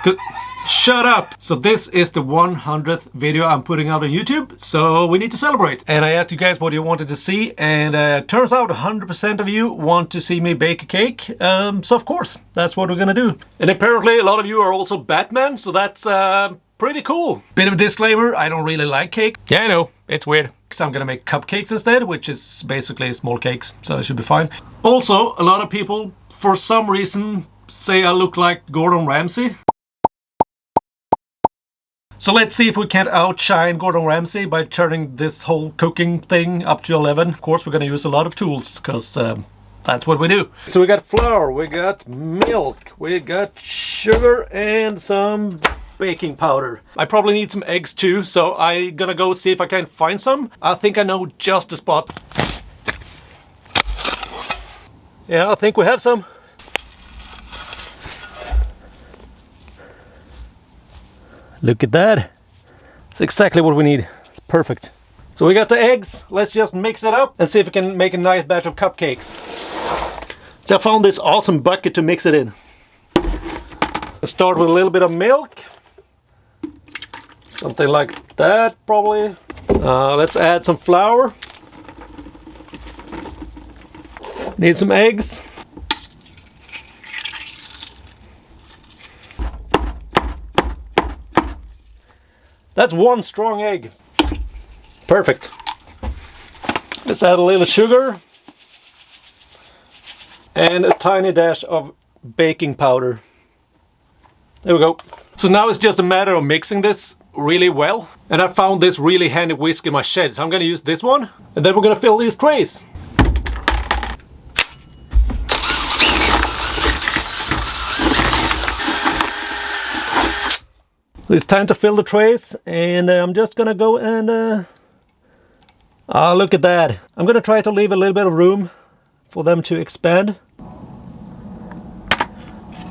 Good. Shut up! So this is the 100th video I'm putting out on YouTube, so we need to celebrate. And I asked you guys what you wanted to see, and turns out 100% of you want to see me bake a cake. So of course, that's what we're gonna do. And apparently a lot of you are also Batman, so that's pretty cool. Bit of a disclaimer, I don't really like cake. Yeah, I know, it's weird. So I'm gonna make cupcakes instead, which is basically small cakes, so it should be fine. Also, a lot of people, for some reason, say I look like Gordon Ramsay. So let's see if we can't outshine Gordon Ramsay by turning this whole cooking thing up to 11. Of course, we're gonna use a lot of tools, because that's what we do. So we got flour, we got milk, we got sugar, and some baking powder. I probably need some eggs too, so I'm gonna go see if I can find some. I think I know just the spot. Yeah, I think we have some. Look at that. It's exactly what we need. It's perfect. So we got the eggs. Let's just mix it up and see if we can make a nice batch of cupcakes. So I found this awesome bucket to mix it in. Let's start with a little bit of milk. Something like that, probably. Let's add some flour. Need some eggs. That's one strong egg. Perfect. Let's add a little sugar. And a tiny dash of baking powder. There we go. So now it's just a matter of mixing this really well. And I found this really handy whisk in my shed, so I'm gonna use this one. And then we're gonna fill these trays. So it's time to fill the trays, and I'm just gonna go and look at that. I'm gonna try to leave a little bit of room for them to expand.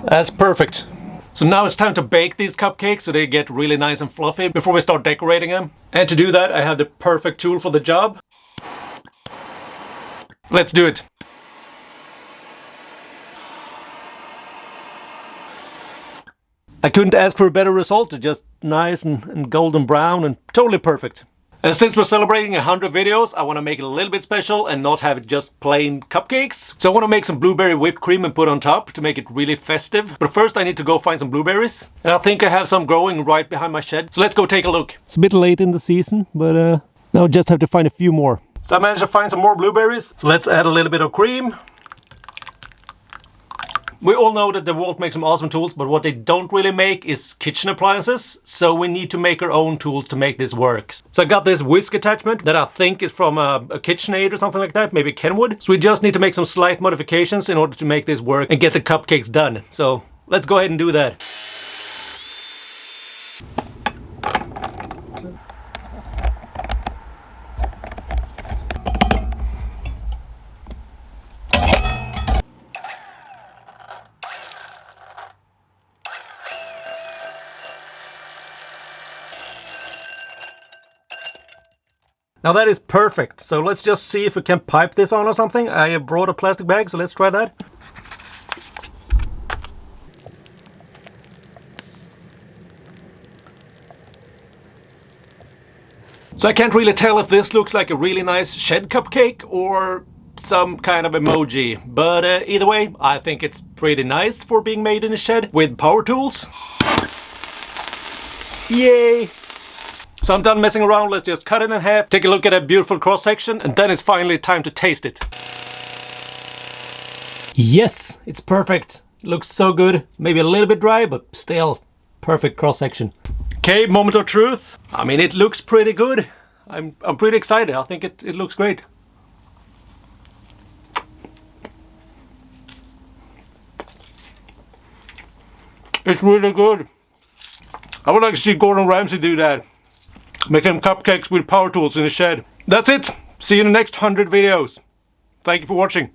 That's perfect. So now it's time to bake these cupcakes so they get really nice and fluffy before we start decorating them. And to do that, I have the perfect tool for the job. Let's do it. I couldn't ask for a better result. It's just nice and golden brown and totally perfect. And since we're celebrating 100 videos, I want to make it a little bit special and not have it just plain cupcakes. So I want to make some blueberry whipped cream and put on top to make it really festive. But first I need to go find some blueberries. And I think I have some growing right behind my shed. So let's go take a look. It's a bit late in the season, but now I just have to find a few more. So I managed to find some more blueberries. So let's add a little bit of cream. We all know that DeWalt makes some awesome tools, but what they don't really make is kitchen appliances. So we need to make our own tools to make this work. So I got this whisk attachment that I think is from a KitchenAid or something like that, maybe Kenwood. So we just need to make some slight modifications in order to make this work and get the cupcakes done. So let's go ahead and do that. Now that is perfect, so let's just see if we can pipe this on or something. I have brought a plastic bag, so let's try that. So I can't really tell if this looks like a really nice shed cupcake or some kind of emoji, but either way, I think it's pretty nice for being made in a shed with power tools. Yay! So I'm done messing around, let's just cut it in half, take a look at a beautiful cross section, and then it's finally time to taste it. Yes, it's perfect. It looks so good. Maybe a little bit dry, but still perfect cross section. Okay, moment of truth. I mean, it looks pretty good. I'm pretty excited. I think it looks great. It's really good. I would like to see Gordon Ramsay do that. Making cupcakes with power tools in the shed. That's it. See you in the next 100 videos. Thank you for watching.